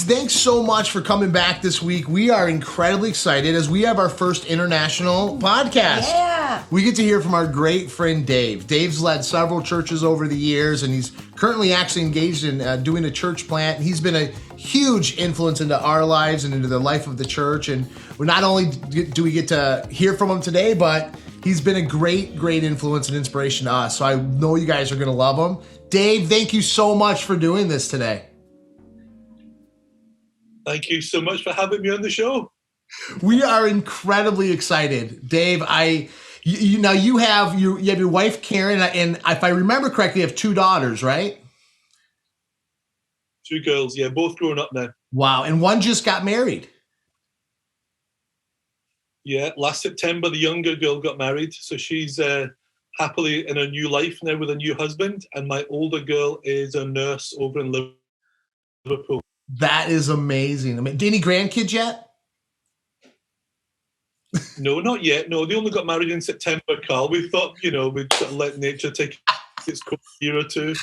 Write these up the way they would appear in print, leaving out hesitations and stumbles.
thanks so much for coming back this week. We are incredibly excited as we have our first international podcast. Yeah. We get to hear from our great friend Dave. Dave's led several churches over the years, and he's currently actually engaged in doing a church plant. He's been a huge influence into our lives and into the life of the church. And we not only do we get to hear from him today, but he's been a great influence and inspiration to us. So I know you guys are going to love him. Dave, thank you so much for doing this today. Thank you so much for having me on the show. We are incredibly excited, Dave. You have your wife Karen, and if I remember correctly, you have 2 daughters, right? 2 girls, yeah, both grown up now. Wow, and one just got married. Yeah, last September the younger girl got married, so she's happily in a new life now with a new husband, and my older girl is a nurse over in Liverpool. That is amazing. I mean, any grandkids yet? No, not yet. No, they only got married in September, Karl. We thought, we'd sort of let nature take its course a year or 2.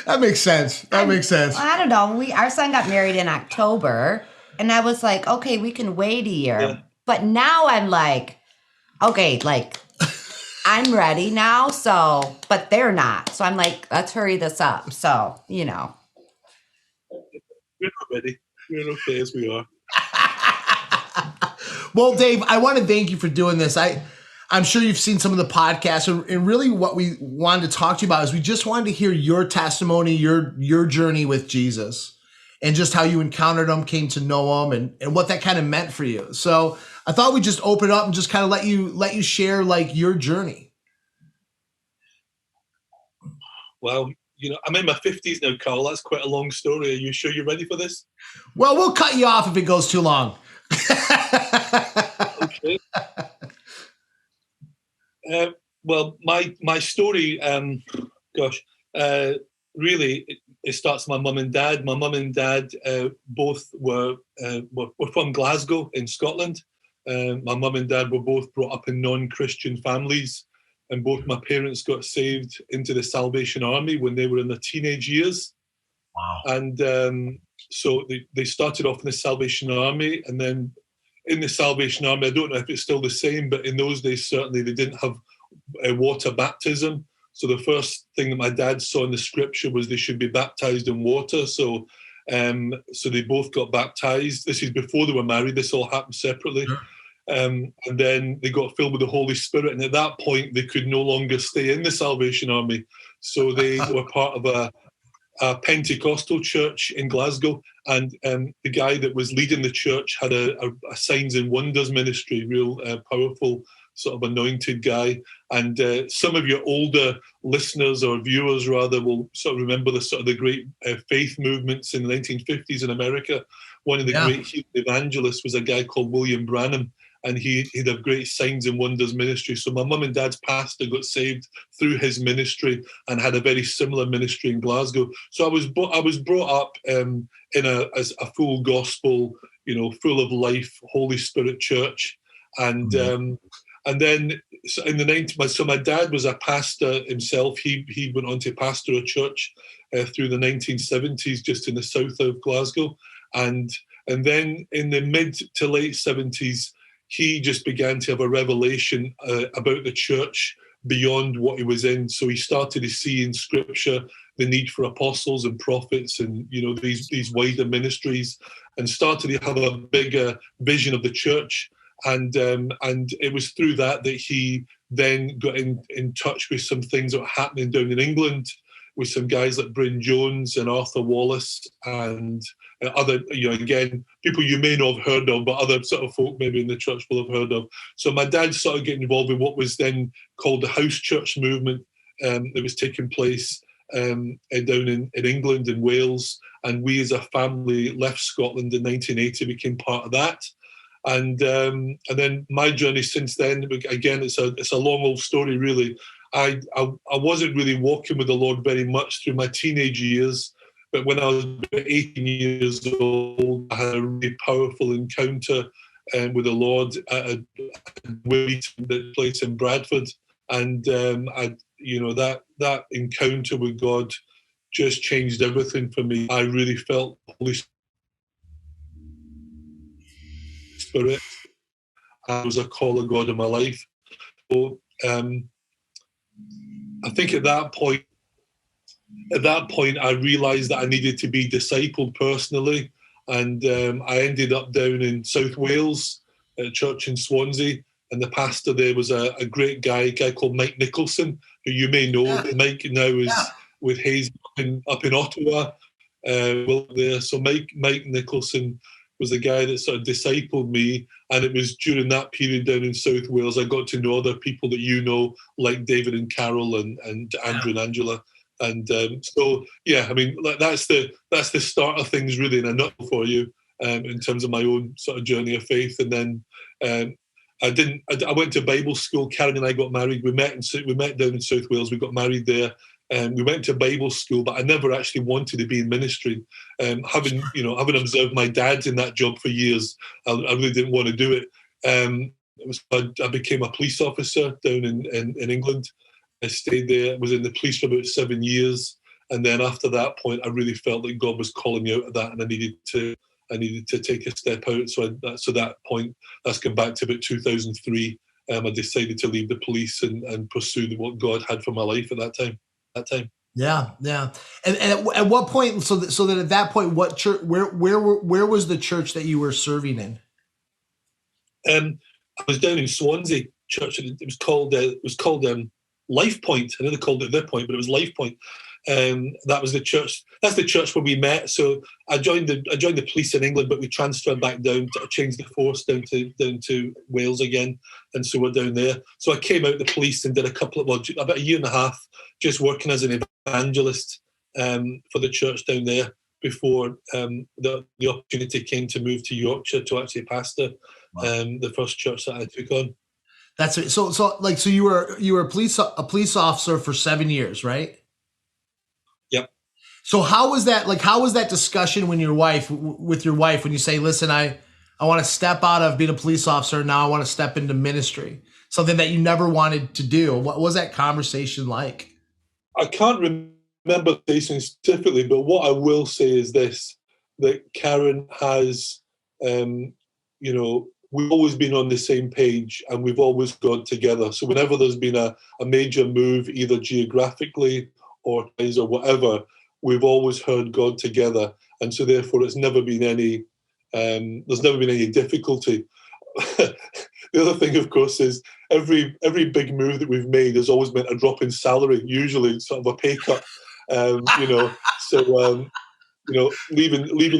That makes sense. I don't know. Our son got married in October, and I was like, okay, we can wait a year. Yeah. But now I'm like, okay, I'm ready now. So, but they're not. So I'm like, let's hurry this up. So, We're not ready. We're okay as we are. Well, Dave, I want to thank you for doing this. I'm sure you've seen some of the podcasts, and really what we wanted to talk to you about is we just wanted to hear your testimony, your journey with Jesus, and just how you encountered him, came to know him, and what that kind of meant for you. So I thought we'd just open it up and just kind of let you share your journey. Well, I'm in my 50s now, Karl. That's quite a long story. Are you sure you're ready for this? Well, we'll cut you off if it goes too long. Okay. Well, my story, really, it starts with my mum and dad. My mum and dad both were from Glasgow in Scotland. My mum and dad were both brought up in non-Christian families, and both my parents got saved into the Salvation Army when they were in their teenage years. Wow. And so they started off in the Salvation Army, and then in the Salvation Army, I don't know if it's still the same, but in those days, certainly they didn't have water baptism. So the first thing that my dad saw in the scripture was they should be baptized in water. So they both got baptized. This is before they were married. This all happened separately. And then they got filled with the Holy Spirit. And at that point, they could no longer stay in the Salvation Army. So they were part of a Pentecostal church in Glasgow. And the guy that was leading the church had a signs and wonders ministry, real powerful sort of anointed guy. And some of your older listeners or viewers rather will sort of remember the great faith movements in the 1950s in America. One of the great evangelists was a guy called William Branham, and he'd have great signs and wonders ministry. So my mum and dad's pastor got saved through his ministry and had a very similar ministry in Glasgow. So I was brought up as a full gospel, full of life, Holy Spirit church. And then in the 90s, so my dad was a pastor himself. He went on to pastor a church through the 1970s, just in the south of Glasgow. And then in the mid to late 70s, he just began to have a revelation about the church beyond what he was in. So he started to see in scripture the need for apostles and prophets and, these wider ministries, and started to have a bigger vision of the church. And it was through that he then got in touch with some things that were happening down in England with some guys like Bryn Jones and Arthur Wallace and other, again, people you may not have heard of, but other sort of folk maybe in the church will have heard of. So my dad started getting involved in what was then called the house church movement that was taking place down in England and Wales. And we as a family left Scotland in 1980, became part of that. And then my journey since then, again, it's a long old story, really. I wasn't really walking with the Lord very much through my teenage years, but when I was about 18 years old, I had a really powerful encounter with the Lord at a meeting that took place in Bradford, and that encounter with God just changed everything for me. I really felt the Holy Spirit. I was a call of God in my life. So I think at that point, I realised that I needed to be discipled personally, and I ended up down in South Wales at a church in Swansea, and the pastor there was a great guy, a guy called Mike Nicholson, who you may know. Yeah. Mike now is with Hayes up in Ottawa. There, so Mike Nicholson was the guy that sort of discipled me, and it was during that period down in South Wales I got to know other people that you know, like David and Carol and Andrew and Angela. And so, yeah, I mean, that's the start of things really in a nutshell for you, in terms of my own sort of journey of faith. And then I went to Bible school. Karen and I got married. We met down in South Wales. We got married there. We went to Bible school, but I never actually wanted to be in ministry. Having observed my dad in that job for years, I really didn't want to do it. I became a police officer down in England. I stayed there, was in the police for about 7 years, and then after that point, I really felt that God was calling me out of that, and I needed to take a step out. So that point, that's come back to about 2003. I decided to leave the police and pursue what God had for my life at that time. Yeah. And at what point? So that at that point, what church? Where was the church that you were serving in? I was down in Swansea church, and it was called Life Point. I know they called it The Point, but it was Life Point. That was the church. That's the church where we met. So I joined the police in England, but we transferred back down to change the force down to Wales again, and so we're down there. So I came out the police and did about a year and a half just working as an evangelist for the church down there before the opportunity came to move to Yorkshire to actually pastor the first church that I took on. That's it. So you were a police officer for 7 years, right? Yep. So how was that discussion with your wife when you say, listen, I want to step out of being a police officer, now I want to step into ministry, something that you never wanted to do? What was that conversation like? I can't remember facing specifically, but what I will say is this, that Karen has, we've always been on the same page and we've always gone together. So whenever there's been a major move, either geographically or whatever, we've always heard God together. And so therefore there's never been any difficulty. The other thing, of course, is every big move that we've made has always meant a drop in salary, usually sort of a pay cut. Leaving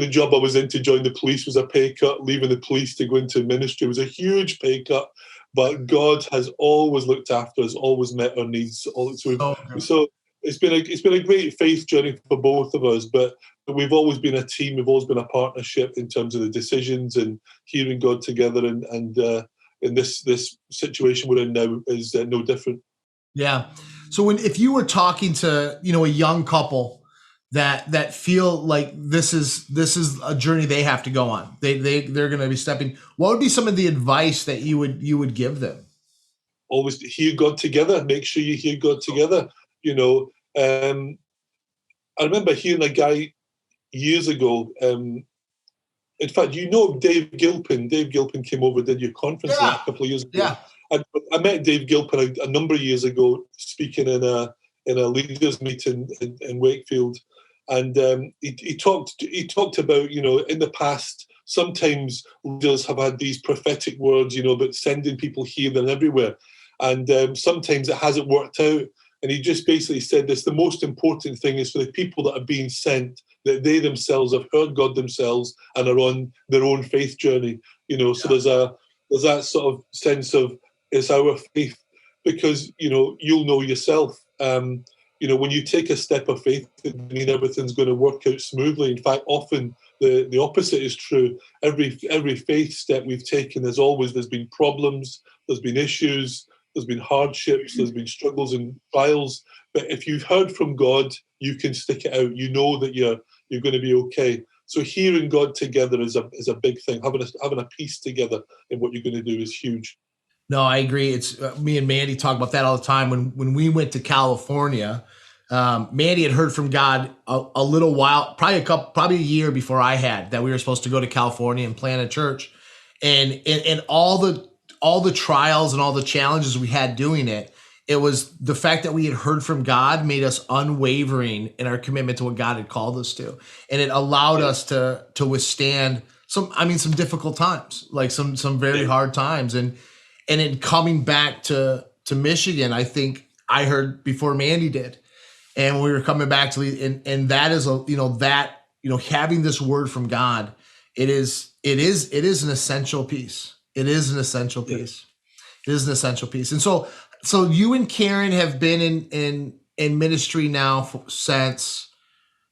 the job I was in to join the police was a pay cut. Leaving the police to go into ministry was a huge pay cut. But God has always looked after us, always met our needs. So it's been a great faith journey for both of us. But we've always been a team. We've always been a partnership in terms of the decisions and hearing God together. And in this situation we're in now is no different. Yeah. So if you were talking to a young couple that feel like this is a journey they have to go on, they're going to be stepping, what would be some of the advice that you would give them? Always hear God together. Make sure you hear God together. I remember hearing a guy years ago. In fact, Dave Gilpin. Dave Gilpin came over, did your conference a couple of years ago. Yeah. I met Dave Gilpin a number of years ago, speaking in a leaders meeting in Wakefield, and he talked about in the past sometimes leaders have had these prophetic words about sending people here and everywhere, and sometimes it hasn't worked out. And he just basically said this: the most important thing is for the people that are being sent, that they themselves have heard God themselves and are on their own faith journey. So there's that sort of sense of it's our faith, because you'll know yourself. When you take a step of faith, it doesn't mean everything's going to work out smoothly. In fact, often the opposite is true. Every faith step we've taken, there's been problems, there's been issues, there's been hardships, there's been struggles and trials. But if you've heard from God, you can stick it out. You know that you're going to be okay. So hearing God together is a big thing. Having a peace together in what you're going to do is huge. No, I agree. It's me and Mandy talk about that all the time. When we went to California, Mandy had heard from God a little while, probably a year before I had, that we were supposed to go to California and plant a church, and all the trials and all the challenges we had doing it. It was the fact that we had heard from God made us unwavering in our commitment to what God had called us to, and it allowed us to withstand some difficult times, like some very hard times, and in coming back to Michigan, I think I heard before Mandy did. And we were coming back to, and that is having this word from God, it is an essential piece. It is an essential piece. It is an essential piece. And so you and Karen have been in ministry now since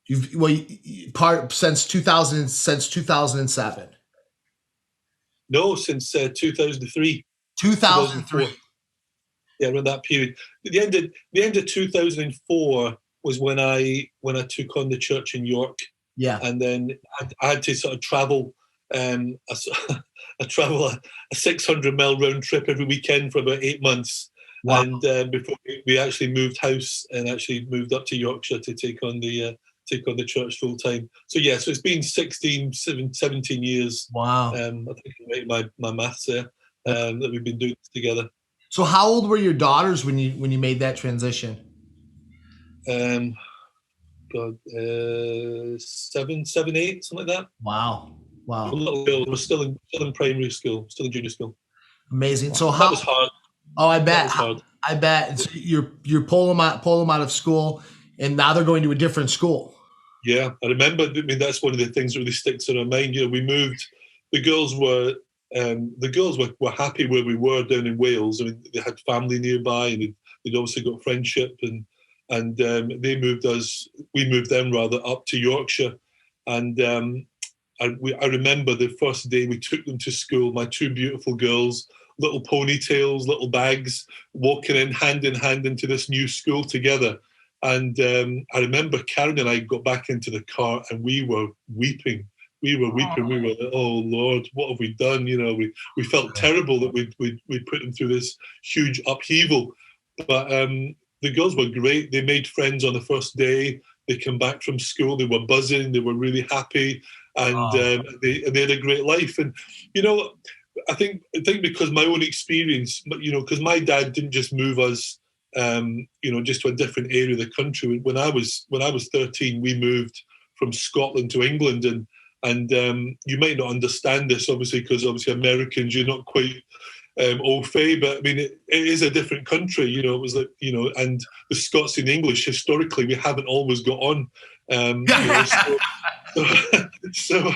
2007. No, since 2003. 2003. Yeah, around that period. The end of 2004 was when I took on the church in York. Yeah. And then I had to sort of travel. I travel a 600-mile round trip every weekend for about 8 months. Wow. And before we actually moved house and actually moved up to Yorkshire to take on the church full time. So so it's been 17 years. Wow. I think I made my maths there. That we've been doing this together. So how old were your daughters when you made that transition? 7, 8, something like that. Wow. A little girl was still in primary school, still in junior school. Amazing. So that was hard. Oh, I bet. That was hard. I bet. So you're pulling them out of school, and now they're going to a different school. Yeah, I remember. I mean, that's one of the things that really sticks in our mind. You know, we moved. The girls were happy where we were down in Wales. I mean, they had family nearby, and they'd obviously got friendship, and they moved us. We moved them rather up to Yorkshire, and I remember the first day we took them to school. My two beautiful girls, little ponytails, little bags, walking in hand into this new school together. And I remember Karen and I got back into the car, and we were weeping. We were weeping. We were like, "Oh Lord, what have we done?" You know, we felt terrible that we put them through this huge upheaval. But the girls were great. They made friends on the first day. They came back from school. They were buzzing. They were really happy, and they had a great life. And you know, I think because my own experience, you know, because my dad didn't just move us, you know, just to a different area of the country. When I was 13, we moved from Scotland to England, and you might not understand this, obviously, because obviously Americans, you're not quite au fait, but I mean, it is a different country, you know. It was like, you know, and the Scots and English, historically, we haven't always got on. You know, so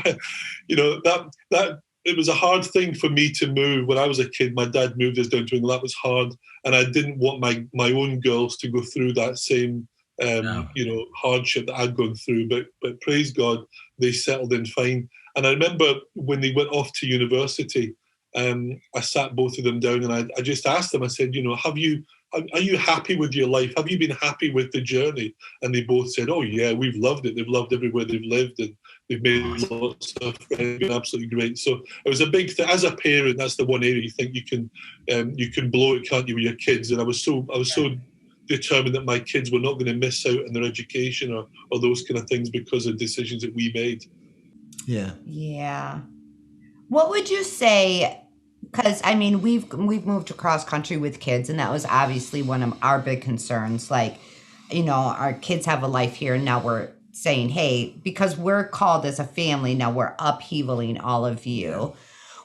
you know, that it was a hard thing for me to move. When I was a kid, my dad moved us down to England. That was hard, and I didn't want my own girls to go through that same you know, hardship that I'd gone through. But praise God, they settled in fine. And I remember when they went off to university, I sat both of them down, and I just asked them. I said, you know, are you happy with your life? Have you been happy with the journey? And they both said, oh yeah, we've loved it. They've loved everywhere they've lived, and they've made lots of friends. Been absolutely great. So it was a big thing. As a parent, that's the one area you think you can blow it, can't you, with your kids? And I was so determined that my kids were not going to miss out on their education or those kind of things because of decisions that we made. Yeah. What would you say? Because I mean, we've moved across country with kids, and that was obviously one of our big concerns. Like, you know, our kids have a life here, and now we're saying, hey, because we're called as a family, now we're upheavaling all of you.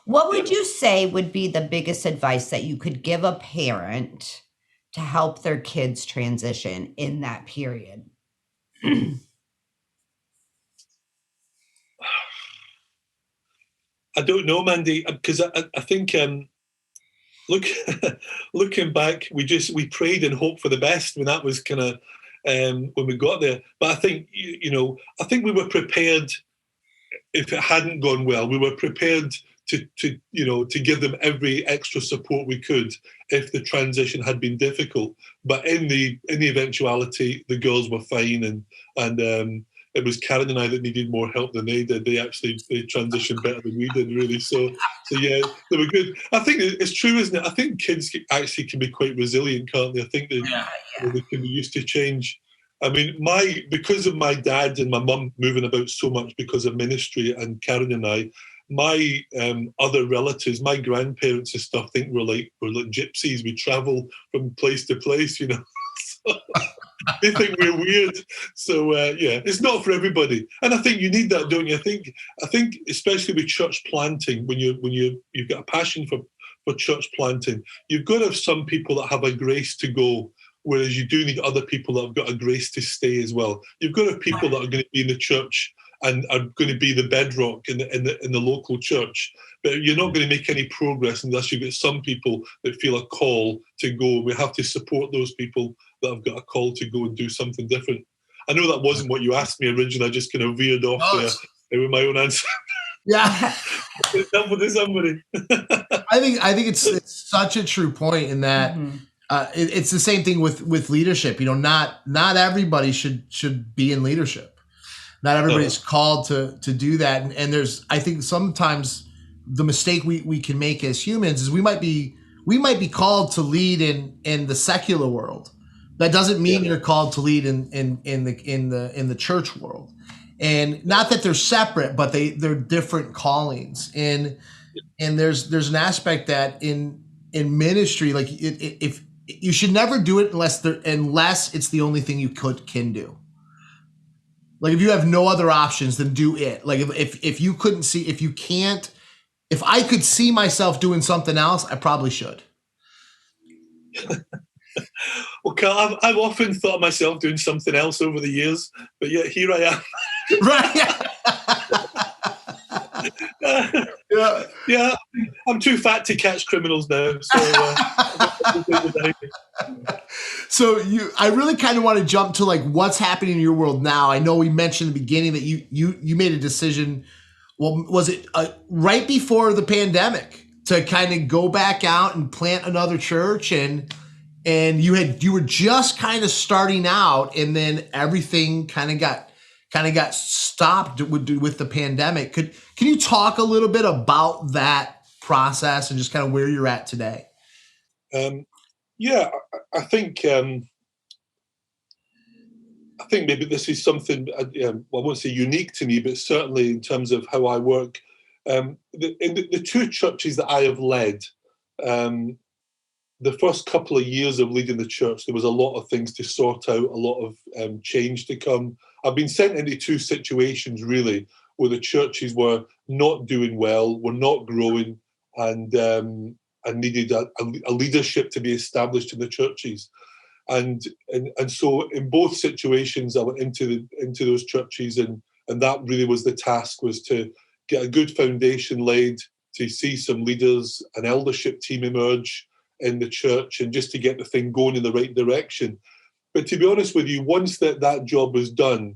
What would you say would be the biggest advice that you could give a parent to help their kids transition in that period? I don't know, Mandy, because I think looking back, we prayed and hoped for the best when that was kind of when we got there. But I think, you know, I think we were prepared. If it hadn't gone well, we were prepared to you know, to give them every extra support we could if the transition had been difficult. But in the eventuality, the girls were fine, and it was Karen and I that needed more help than they did. They transitioned better than we did, really. So yeah, they were good. I think it's true, isn't it? I think kids actually can be quite resilient, can't they? I think they can be used to change. I mean, because of my dad and my mum moving about so much because of ministry, and Karen and I, my other relatives, my grandparents and stuff, think we're like gypsies. We travel from place to place, So they think we're weird. So yeah, it's not for everybody, and I think you need that, don't you? I think especially with church planting, when you've got a passion for church planting, you've got to have some people that have a grace to go. Whereas you do need other people that have got a grace to stay as well. You've got to have people that are going to be in the church and are going to be the bedrock in the local church. But you're not going to make any progress unless you get some people that feel a call to go. We have to support those people that have got a call to go and do something different. I know that wasn't what you asked me originally. I just kind of veered off there with my own answer. Yeah. Help with somebody. I think it's such a true point in that. Mm-hmm. It's the same thing with leadership. Not everybody should be in leadership. Not everybody's called to do that. And there's, I think sometimes the mistake we can make as humans is we might be called to lead in the secular world. That doesn't mean you're called to lead in the church world. And not that they're separate, but they're different callings. And there's an aspect that in ministry, like if you should never do it unless it's the only thing you can do. Like if you have no other options, then do it. Like if you couldn't see, if I could see myself doing something else, I probably should. Well, Karl, I've often thought of myself doing something else over the years, but yet here I am. Right. Yeah, I'm too fat to catch criminals now. So I really kind of want to jump to like what's happening in your world now. I know we mentioned in the beginning that you made a decision. Well, was it right before the pandemic to kind of go back out and plant another church, and you were just kind of starting out, and then everything kind of got stopped with the pandemic. Can you talk a little bit about that process and just kind of where you're at today? Yeah, I think maybe this is something I won't say unique to me, but certainly in terms of how I work. In the two churches that I have led, the first couple of years of leading the church, there was a lot of things to sort out, a lot of change to come. I've been sent into two situations really where the churches were not doing well, were not growing, and needed a leadership to be established in the churches. And so in both situations, I went into those churches, and that really was the task, was to get a good foundation laid, to see some leaders, an eldership team emerge in the church, and just to get the thing going in the right direction. But to be honest with you, once that job was done,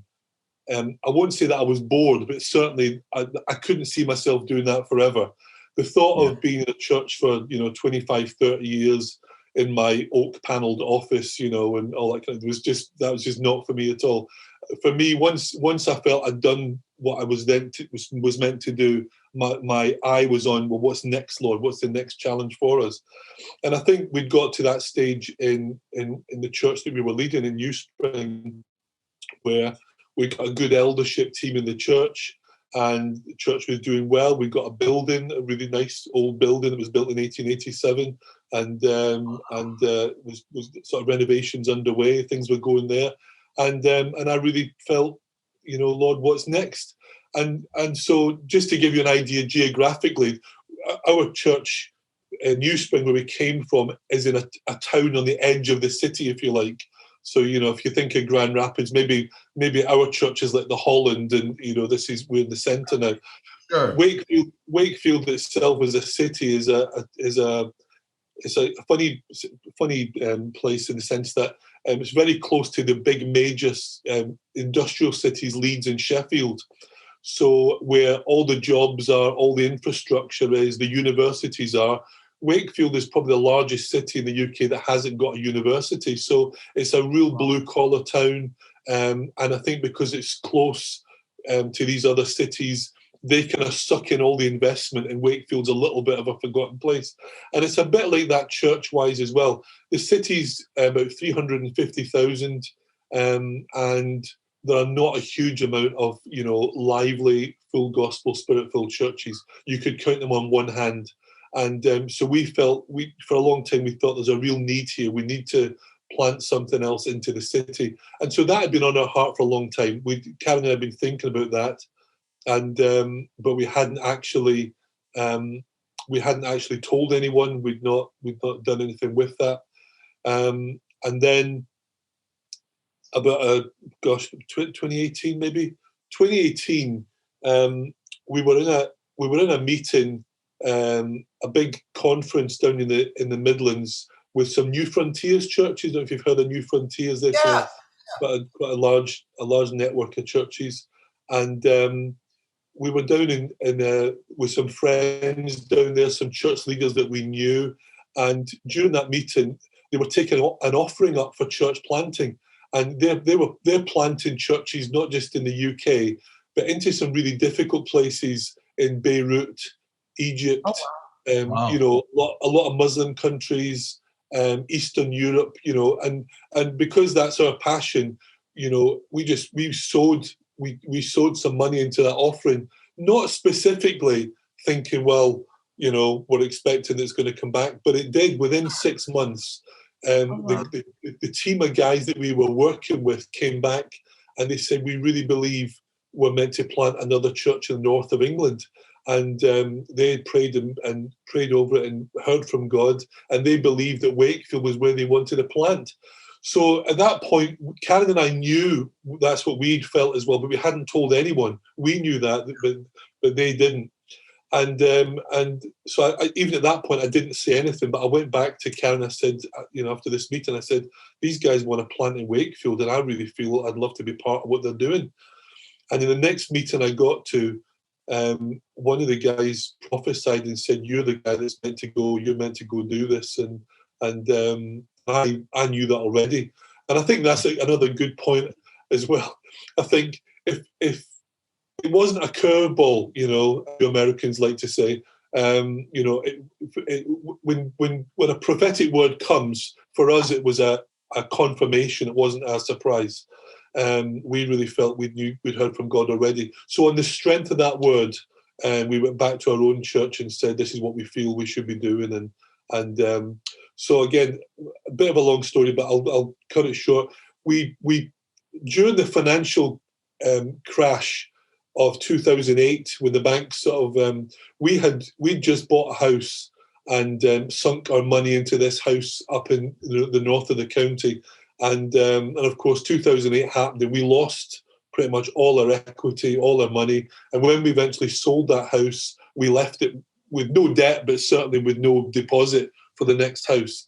I won't say that I was bored, but certainly I couldn't see myself doing that forever. The thought of being in a church for 25, 30 years in my oak panelled office, and all that kind of, that was just not for me at all. For me, once I felt I'd done what I was meant to do, my eye was on, well, what's next, Lord? What's the next challenge for us? And I think we'd got to that stage in the church that we were leading in New Spring, where we got a good eldership team in the church, and the church was doing well. We got a building, a really nice old building that was built in 1887, and was sort of renovations underway. Things were going there, and I really felt, Lord, what's next? And so, just to give you an idea geographically, our church in New Spring, where we came from, is in a town on the edge of the city, if you like. So, if you think of Grand Rapids, maybe our church is like the Holland, and we're in the centre now. Sure. Wakefield itself as a city is a funny place, in the sense that it's very close to the big major industrial cities, Leeds and Sheffield. So where all the jobs are, all the infrastructure is, the universities are. Wakefield is probably the largest city in the UK that hasn't got a university. So it's a real blue-collar town. And I think because it's close to these other cities, they kind of suck in all the investment, and Wakefield's a little bit of a forgotten place. And it's a bit like that church-wise as well. The city's about 350,000. and there are not a huge amount of, lively, full gospel, spirit-filled churches. You could count them on one hand. And so we felt, for a long time, we thought there's a real need here. We need to plant something else into the city. And so that had been on our heart for a long time. Karen and I had been thinking about that, and but we hadn't actually told anyone. We'd not done anything with that. And then about 2018 maybe 2018, we were in a meeting, a big conference down in the Midlands with some New Frontiers churches. I don't know if you've heard of New Frontiers. They're quite a large network of churches, and we were down in with some friends down there, some church leaders that we knew, and during that meeting, they were taking an offering up for church planting, and they're planting churches not just in the UK, but into some really difficult places in Beirut, Egypt, a lot of Muslim countries, Eastern Europe, and because that's our passion, we sowed some money into that offering, not specifically thinking, well, we're expecting it's going to come back, but it did. Within 6 months, the team of guys that we were working with came back and they said, we really believe we're meant to plant another church in the north of England. And they had prayed and prayed over it and heard from God, and they believed that Wakefield was where they wanted to plant. So at that point, Karen and I knew that's what we'd felt as well, but we hadn't told anyone. We knew that, but they didn't. And so even at that point, I didn't say anything, but I went back to Karen. I said, after this meeting, I said, these guys want to plant in Wakefield, and I really feel I'd love to be part of what they're doing. And in the next meeting I got to, one of the guys prophesied and said, you're the guy that's meant to go, you're meant to go do this. And I knew that already. And I think that's another good point as well. I think if it wasn't a curveball, the Americans like to say, when a prophetic word comes, for us it was a confirmation, it wasn't a surprise. We really felt we'd heard from God already. So on the strength of that word, we went back to our own church and said, this is what we feel we should be doing. And so again, a bit of a long story, but I'll cut it short. We during the financial crash of 2008, when the banks we'd just bought a house and sunk our money into this house up in the north of the county. And of course, 2008 happened, and we lost pretty much all our equity, all our money. And when we eventually sold that house, we left it with no debt, but certainly with no deposit for the next house.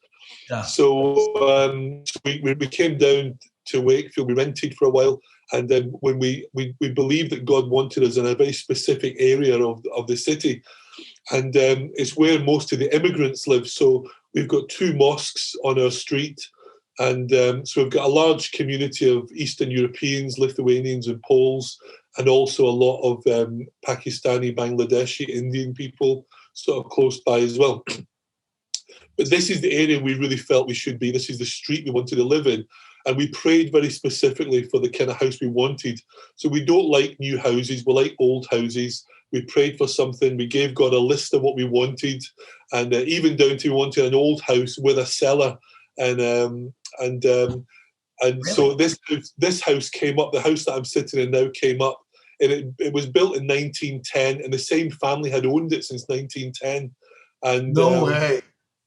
Yeah. So we came down to Wakefield. We rented for a while, and then when we believed that God wanted us in a very specific area of the city, and it's where most of the immigrants live. So we've got 2 mosques on our street. And so we've got a large community of Eastern Europeans, Lithuanians and Poles, and also a lot of Pakistani, Bangladeshi, Indian people sort of close by as well. But this is the area we really felt we should be. This is the street we wanted to live in. And we prayed very specifically for the kind of house we wanted. So we don't like new houses, we like old houses. We prayed for something, we gave God a list of what we wanted, and even down to we wanted an old house with a cellar. And really? So this house came up. The house that I'm sitting in now came up, and it was built in 1910, and the same family had owned it since 1910. And no way.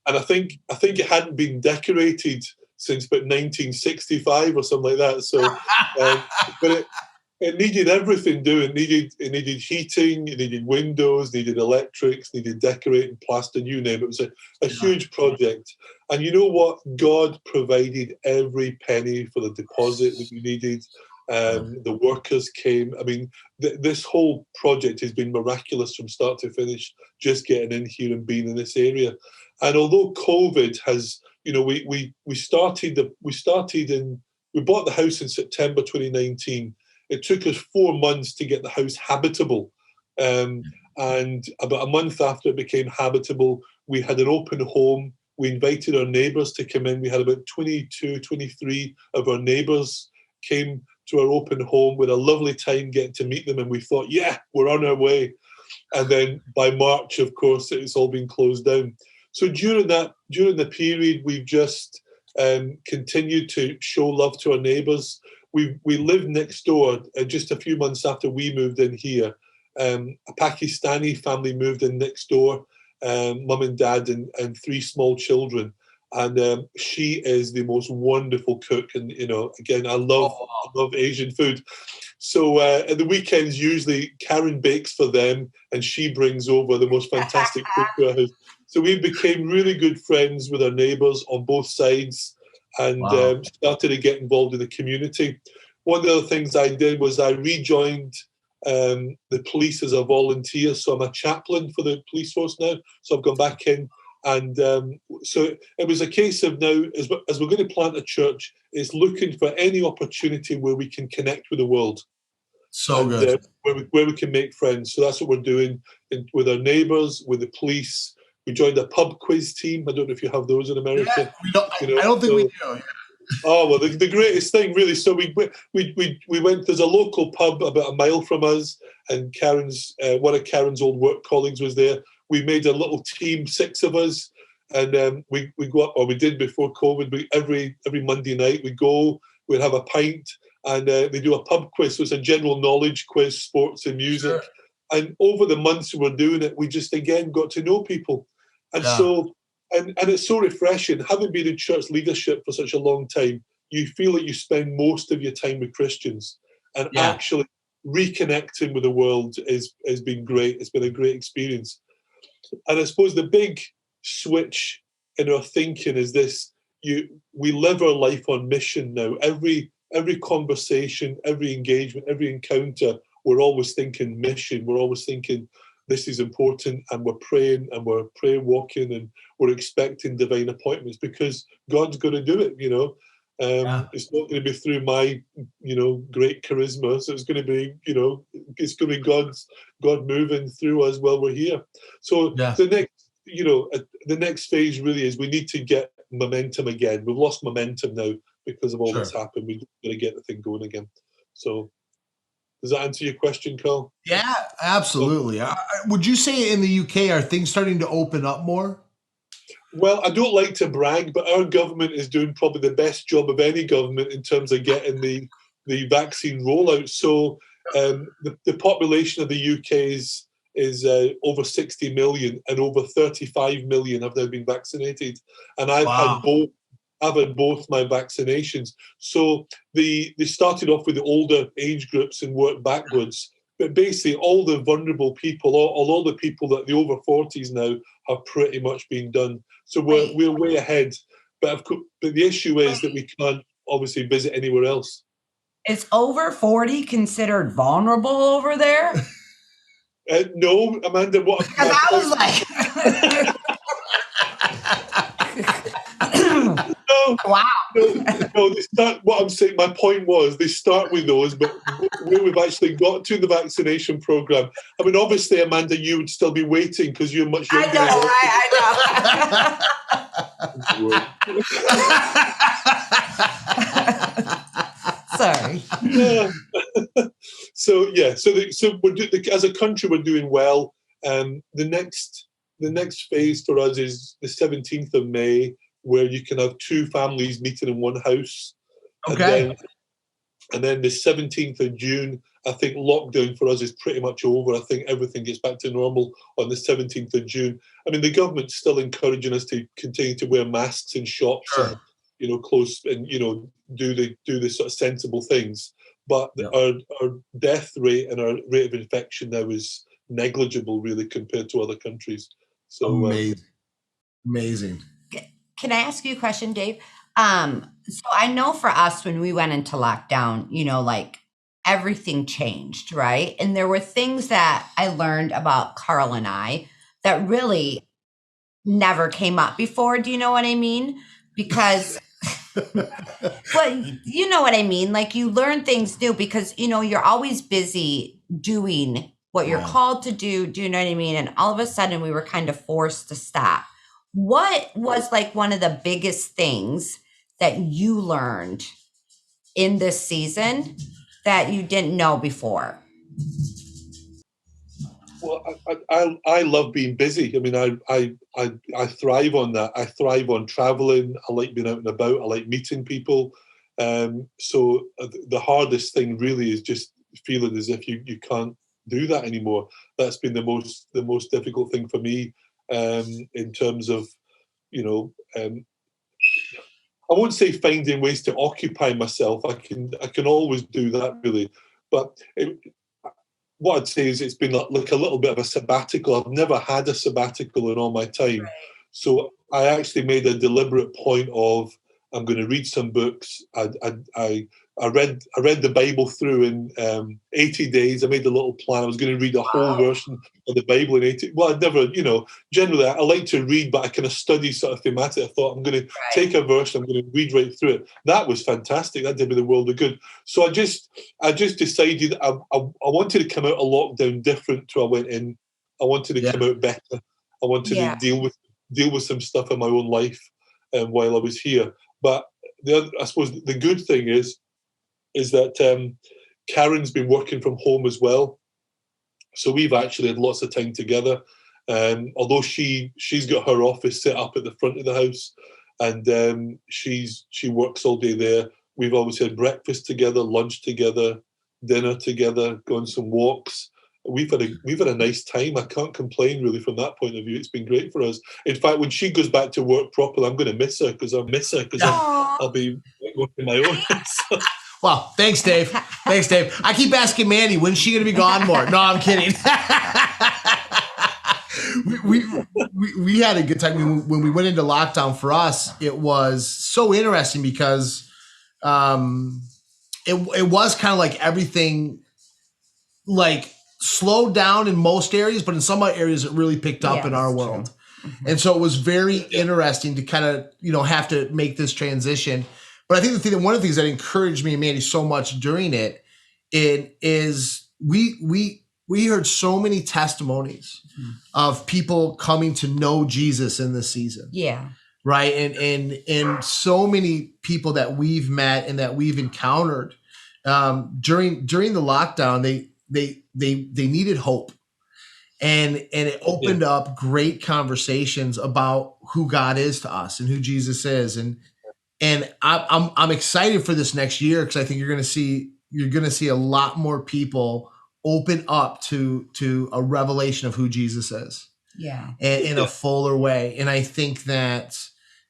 And I think it hadn't been decorated since about 1965 or something like that. So, but it needed everything doing. It needed heating, it needed windows, needed electrics, needed decorating, plaster, you name it. It was a huge project. And you know what? God provided every penny for the deposit that we needed. The workers came. I mean, this whole project has been miraculous from start to finish, just getting in here and being in this area. And although COVID has, we bought the house in September 2019. It took us 4 months to get the house habitable. And about a month after it became habitable, we had an open home. We invited our neighbours to come in. We had about 22, 23 of our neighbours came to our open home with a lovely time getting to meet them, and we thought, yeah, we're on our way. And then by March, of course, it's all been closed down. So during the period, we've just continued to show love to our neighbours. We lived next door just a few months after we moved in here. A Pakistani family moved in next door, mum and dad and three small children. And she is the most wonderful cook. And, again, I love Asian food. So at the weekends, usually Karen bakes for them and she brings over the most fantastic food to our house. So we became really good friends with our neighbours on both sides and started to get involved in the community. One of the other things I did was I rejoined the police as a volunteer. So I'm a chaplain for the police force now. So I've gone back in. And so it was a case of now, as we're going to plant a church, it's looking for any opportunity where we can connect with the world. So good. Where we can make friends. So that's what we're doing with our neighbours, with the police. We joined a pub quiz team. I don't know if you have those in America. Yeah, I don't think we do. Yeah. Oh, well, the greatest thing, really. So we went, there's a local pub about a mile from us, and one of Karen's old work colleagues was there. We made a little team, 6 of us, and we go up, or we did before COVID, every Monday night we'd have a pint, and they do a pub quiz. So it's a general knowledge quiz, sports and music. Sure. And over the months we were doing it, we just, again, got to know people. And so, and it's so refreshing. Having been in church leadership for such a long time, you feel that you spend most of your time with Christians. And actually reconnecting with the world has been great. It's been a great experience. And I suppose the big switch in our thinking is this: we live our life on mission now. Every conversation, every engagement, every encounter, we're always thinking mission. We're always thinking this is important, and we're praying and we're prayer walking and we're expecting divine appointments because God's going to do it. It's not going to be through my great charisma. So it's going to be it's going to be God moving through us while we're here. So the next phase really is we need to get momentum again. We've lost momentum now because of all that's happened. We've got to get the thing going again. So does that answer your question, Karl? Yeah, absolutely. Would you say in the UK, are things starting to open up more? Well, I don't like to brag, but our government is doing probably the best job of any government in terms of getting the vaccine rollout. So the population of the UK is over 60 million, and over 35 million have now been vaccinated. And I've had both my vaccinations. So they started off with the older age groups and worked backwards. But basically, all the vulnerable people, all the people that the over 40s now have pretty much been done. So we're way ahead. But the issue is that we can't obviously visit anywhere else. Is over 40 considered vulnerable over there? No, Amanda. What? Because I was like, wow. No, they start. What I'm saying, my point was, they start with those, but where we've actually got to the vaccination program. I mean, obviously, Amanda, you would still be waiting because you're much younger. I know. Sorry. So we're as a country, we're doing well. The next phase for us is the 17th of May, where you can have 2 families meeting in one house. Okay. And then the 17th of June, I think lockdown for us is pretty much over. I think everything gets back to normal on the 17th of June. I mean, the government's still encouraging us to continue to wear masks in shops and, close and, do the sort of sensible things. But our death rate and our rate of infection now is negligible, really, compared to other countries. So amazing. Can I ask you a question, Dave? So I know for us, when we went into lockdown, like everything changed, right? And there were things that I learned about Karl and I that really never came up before. Do you know what I mean? Because, well, you know what I mean? Like you learn things new because, you're always busy doing what you're called to do. Do you know what I mean? And all of a sudden we were kind of forced to stop. What was like one of the biggest things that you learned in this season that you didn't know before? Well, I love being busy. I mean, I thrive on that. I thrive on traveling. I like being out and about. I like meeting people. So the hardest thing really is just feeling as if you can't do that anymore. That's been the most difficult thing for me, in terms of, you know, I won't say finding ways to occupy myself. I can always do that really, but what I'd say is it's been like a little bit of a sabbatical. I've never had a sabbatical in all my time. Right. So I actually made a deliberate point of, I'm going to read some books. I read the Bible through in 80 days. I made a little plan. I was going to read a whole version of the Bible in 80. Well, I'd never, generally I like to read, but I kind of study sort of thematic. I thought I'm going to take a verse, I'm going to read right through it. That was fantastic. That did me the world of good. So I just decided I wanted to come out of lockdown different to I went in. I wanted to come out better. I wanted to deal with some stuff in my own life while I was here. But I suppose the good thing is that Karen's been working from home as well. So we've actually had lots of time together. Although she's got her office set up at the front of the house, and she works all day there. We've always had breakfast together, lunch together, dinner together, gone some walks. We've had a nice time. I can't complain really from that point of view. It's been great for us. In fact, when she goes back to work properly, I'm going to miss her because I'll be working my own. So. Well, thanks, Dave. Thanks, Dave. I keep asking Mandy, when's she going to be gone more? No, I'm kidding. we had a good time. When we went into lockdown for us, it was so interesting because it was kind of like everything like slowed down in most areas, but in some areas it really picked up in our world. And so it was very interesting to kind of, have to make this transition. But I think one of the things that encouraged me and Mandy so much during it is we heard so many testimonies of people coming to know Jesus in this season. Yeah. Right. And so many people that we've met and that we've encountered during the lockdown, they needed hope. And it opened up great conversations about who God is to us and who Jesus is. And I'm excited for this next year because I think you're going to see a lot more people open up to a revelation of who Jesus is. Yeah. In a fuller way. And I think that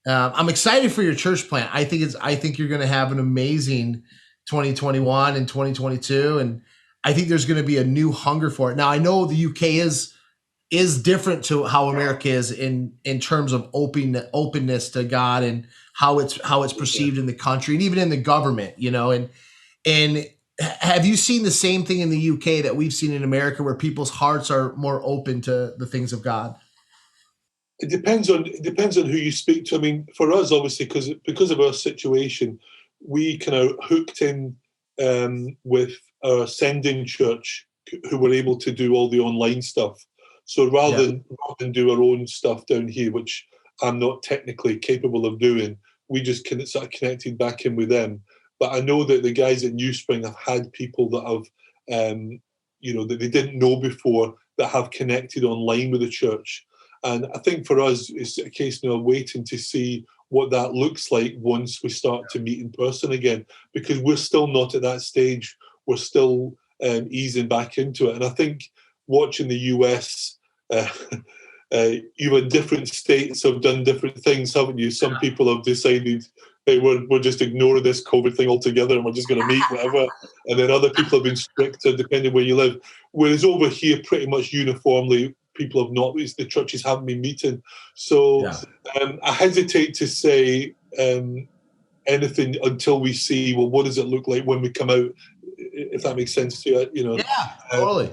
I'm excited for your church plant. I think you're going to have an amazing 2021 and 2022. And I think there's going to be a new hunger for it. Now, I know the UK is different to how America is in terms of openness to God and how it's perceived in the country and even in the government, and have you seen the same thing in the UK that we've seen in America where people's hearts are more open to the things of God? It depends on who you speak to. I mean, for us, obviously, because of our situation, we kind of hooked in with our sending church who were able to do all the online stuff. So rather than do our own stuff down here, which I'm not technically capable of doing, we just sort of connected back in with them. But I know that the guys at New Spring have had people that have, that they didn't know before that have connected online with the church. And I think for us, it's a case now of waiting to see what that looks like once we start to meet in person again, because we're still not at that stage. We're still easing back into it. And I think watching the US, even different states have done different things, haven't you? Some people have decided, hey, we're just ignoring this COVID thing altogether and we're just going to meet whatever. And then other people have been stricter depending where you live. Whereas over here, pretty much uniformly, people have not, the churches haven't been meeting. So I hesitate to say anything until we see, well, what does it look like when we come out, if that makes sense to you, Yeah, totally.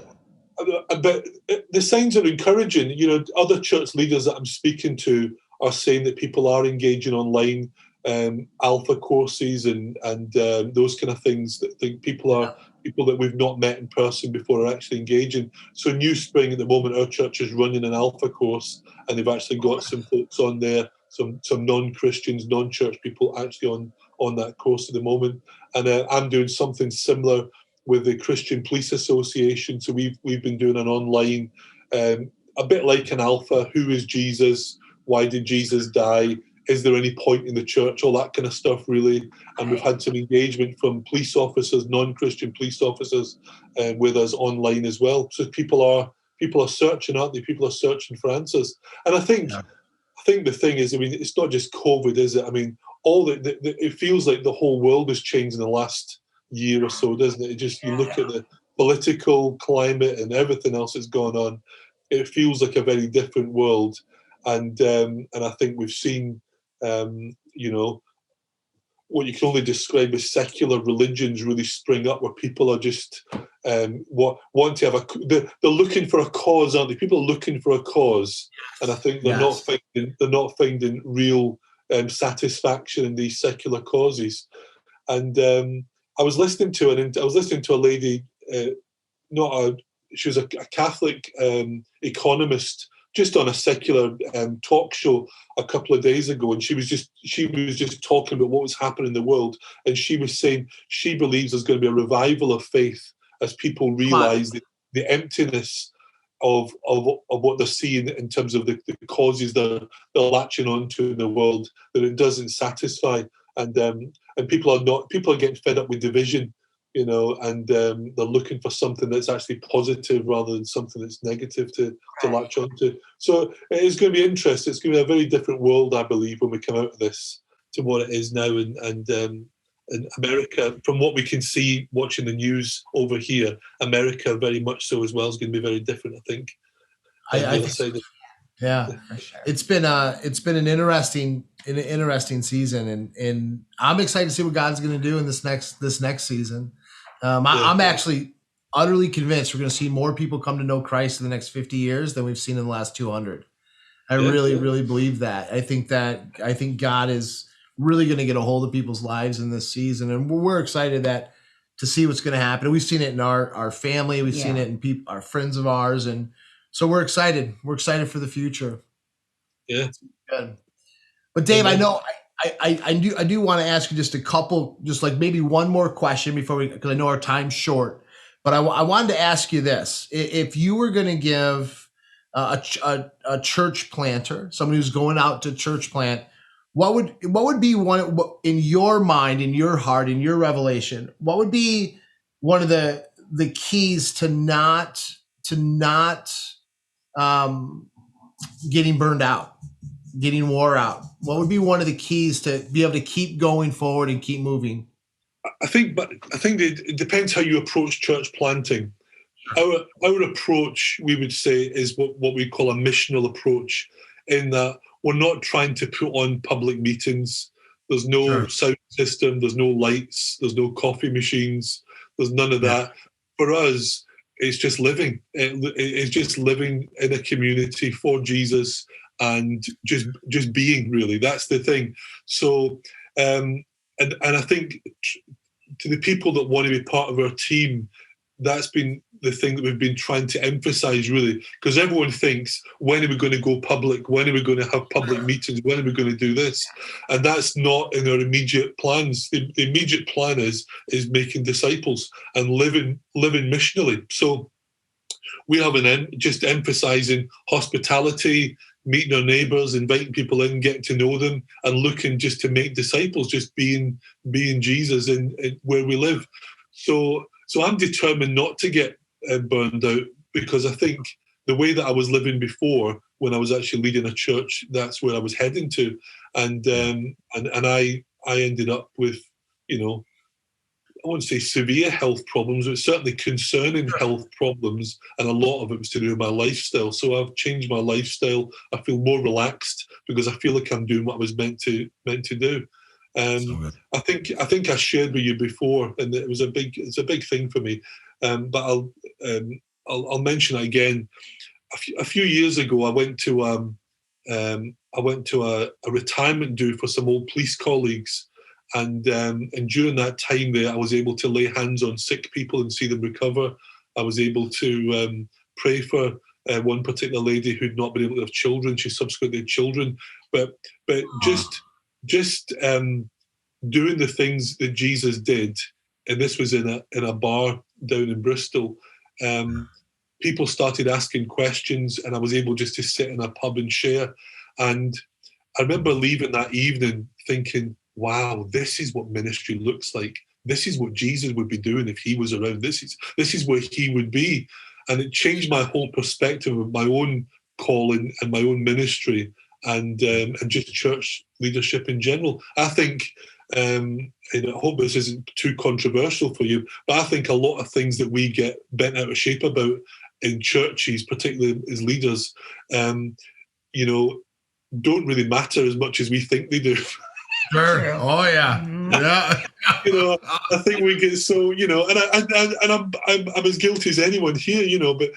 But the signs are encouraging. Other church leaders that I'm speaking to are saying that people are engaging online, alpha courses and those kind of things. That think people that we've not met in person before are actually engaging. So New Spring at the moment, our church is running an alpha course, and they've actually got some folks on there, some non-Christians, non-church people actually on that course at the moment, and I'm doing something similar with the Christian Police Association. So we've been doing an online, a bit like an alpha. Who is Jesus? Why did Jesus die? Is there any point in the church? All that kind of stuff, really. And we've had some engagement from police officers, non-Christian police officers, with us online as well. So people are searching, aren't they? People are searching for answers. And I think the thing is, I mean, it's not just COVID, is it? I mean, it feels like the whole world has changed in the last year or so, doesn't it? You look at the political climate and everything else that's gone on. It feels like a very different world, and I think we've seen, what you can only describe as secular religions really spring up, where people are just want to have they're looking for a cause, aren't they? People are looking for a cause, and I think they're not finding real satisfaction in these secular causes. And I was listening to a lady, she was a Catholic economist, just on a secular talk show a couple of days ago, and she was just talking about what was happening in the world, and she was saying she believes there's going to be a revival of faith as people realise the emptiness of what they're seeing in terms of the causes they're latching onto in the world, that it doesn't satisfy, and people are getting fed up with division, and they're looking for something that's actually positive rather than something that's negative to latch onto. So it is going to be interesting. It's going to be a very different world, I believe, when we come out of this to what it is now. And America, from what we can see watching the news over here, America very much so as well is going to be very different, I think. I think yeah, for sure. It's been an interesting season, and I'm excited to see what God's going to do in this next season. I'm actually utterly convinced we're going to see more people come to know Christ in the next 50 years than we've seen in the last 200. I really believe that. I think God is really going to get a hold of people's lives in this season, and we're excited to see what's going to happen. We've seen it in our family. We've seen it in our friends of ours, and so we're excited. We're excited for the future. Yeah. Good. But Dave, I know I do want to ask you just a couple, just like maybe one more question because I know our time's short. But I wanted to ask you this: if you were going to give a church planter, somebody who's going out to church plant, what would be one in your mind, in your heart, in your revelation? What would be one of the keys to not getting burned out, getting wore out? What would be one of the keys to be able to keep going forward and keep moving? I think it depends how you approach church planting. Our approach, we would say, is what we call a missional approach, in that we're not trying to put on public meetings. There's no sound system, there's no lights, there's no coffee machines, there's none of that. For us, it's just living. It's just living in a community for Jesus and just being, really. That's the thing. So, and I think to the people that want to be part of our team, that's been the thing that we've been trying to emphasize, really, because everyone thinks, when are we going to go public? When are we going to have public meetings? When are we going to do this? And that's not in our immediate plans. The immediate plan is making disciples and living missionally. So we have just emphasizing hospitality, meeting our neighbours, inviting people in, getting to know them, and looking just to make disciples, just being Jesus in where we live. So I'm determined not to get burned out, because I think the way that I was living before, when I was actually leading a church, that's where I was heading to, and I ended up with, I wouldn't say severe health problems, but certainly concerning health problems, and a lot of it was to do with my lifestyle. So I've changed my lifestyle. I feel more relaxed because I feel like I'm doing what I was meant to do. I think I shared with you before, and it's a big thing for me. But I'll mention it again. A few years ago, I went to a retirement do for some old police colleagues, and during that time there, I was able to lay hands on sick people and see them recover. I was able to pray for one particular lady who'd not been able to have children. She subsequently had children, but just doing the things that Jesus did, and this was in a bar down in Bristol, people started asking questions, and I was able just to sit in a pub and share. And I remember leaving that evening thinking, wow, this is what ministry looks like. This is what Jesus would be doing if he was around. This is where he would be. And it changed my whole perspective of my own calling and my own ministry, and just church leadership in general. I think, and I hope this isn't too controversial for you, but I think a lot of things that we get bent out of shape about in churches, particularly as leaders, don't really matter as much as we think they do. Sure. Oh yeah. Yeah. I think we get so, and I'm as guilty as anyone here, but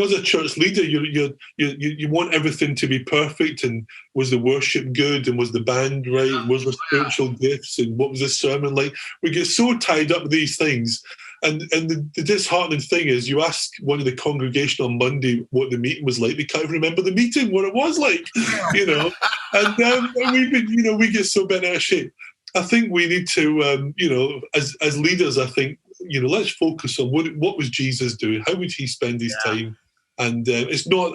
as a church leader, you want everything to be perfect. And was the worship good? And was the band right? And was the spiritual gifts? And what was the sermon like? We get so tied up with these things. And the disheartening thing is, you ask one of the congregation on Monday what the meeting was like, they can't even remember the meeting, what it was like, and we get so bent out of shape. I think we need to, as leaders, I think, let's focus on what was Jesus doing? How would he spend his time? And it's not.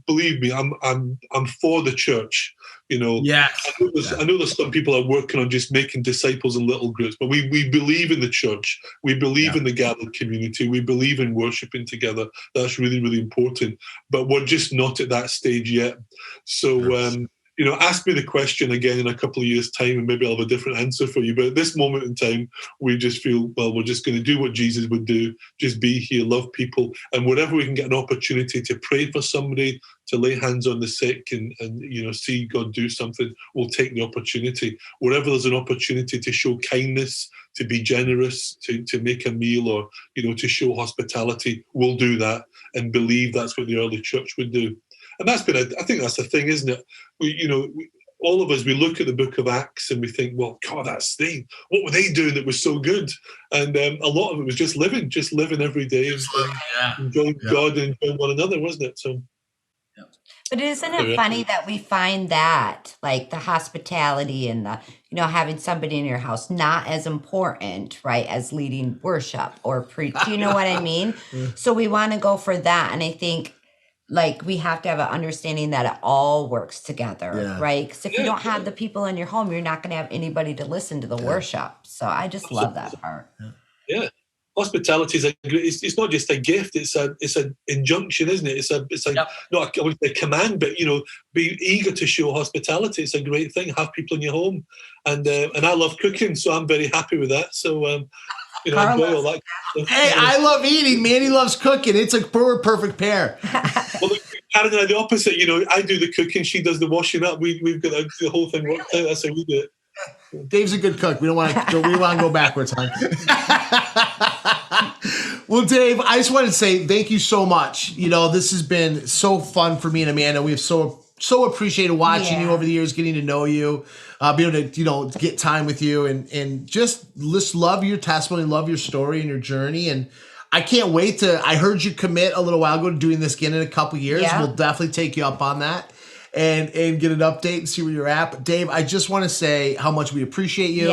Believe me, I'm for the church. Yes. I know there's some people are working on just making disciples in little groups, but we believe in the church. We believe in the gathered community. We believe in worshiping together. That's really, really important. But we're just not at that stage yet. So. Ask me the question again in a couple of years' time, and maybe I'll have a different answer for you. But at this moment in time, we just feel, well, we're just going to do what Jesus would do, just be here, love people, and wherever we can get an opportunity to pray for somebody, to lay hands on the sick and see God do something, we'll take the opportunity. Wherever there's an opportunity to show kindness, to be generous, to make a meal, or, to show hospitality, we'll do that and believe that's what the early church would do. And I think that's the thing, isn't it? All of us, we look at the book of Acts and we think, well, God, what were they doing that was so good? And a lot of it was just living every day and enjoying God and enjoying one another, wasn't it? So. But isn't it funny that we find that, like, the hospitality and the, having somebody in your house not as important, right, as leading worship or preach? Do you know what I mean? So we want to go for that. And I think, like, we have to have an understanding that it all works together, right? Because if you don't have the people in your home, you're not going to have anybody to listen to the worship. So I just love that part. Yeah. Hospitality is it's not just a gift, it's an injunction, isn't it? It's not I wouldn't say command, but be eager to show hospitality. It's a great thing. Have people in your home, and I love cooking, so I'm very happy with that. So I enjoy all that. Hey, I love eating. Manny loves cooking. It's a perfect pair. Well, Karen and I, the opposite. I do the cooking, she does the washing up. We've got the whole thing worked out. That's how we do it. Dave's a good cook. We want to go backwards, huh? Well, Dave, I just wanted to say thank you so much. This has been so fun for me and Amanda. We have so appreciated watching you over the years, getting to know you, being able to get time with you, and just love your testimony, love your story and your journey. And I can't wait I heard you commit a little while ago to doing this again in a couple of years. Yeah. We'll definitely take you up on that and get an update and see where you're at. But Dave, I just want to say how much we appreciate you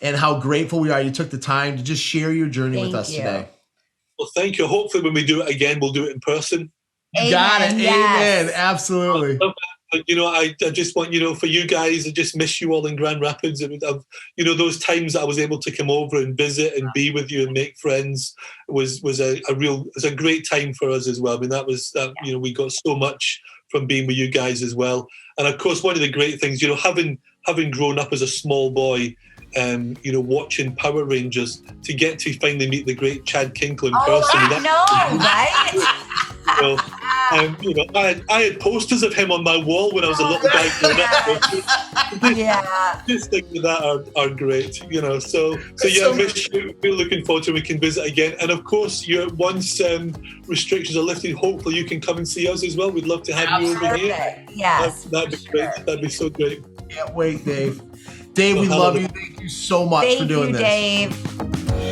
and how grateful we are you took the time to just share your journey with us today. Well, thank you. Hopefully when we do it again, we'll do it in person. You got it. Yes. Amen. Absolutely. I just want, for you guys, I just miss you all in Grand Rapids. Those times that I was able to come over and visit and be with you and make friends was a great time for us as well. I mean, that was, we got so much from being with you guys as well. And of course, one of the great things, having grown up as a small boy, watching Power Rangers, to get to finally meet the great Chad Kinkle in person. Right? I had posters of him on my wall when I was a little guy growing up. Just things like that are great, So we're looking forward to when we can visit again. And of course, once restrictions are lifted, hopefully you can come and see us as well. We'd love to have you over here. Yes, that'd be great. That'd be so great. Can't wait, Dave. Dave, we love you. Thank you so much for doing this. Thank you, Dave.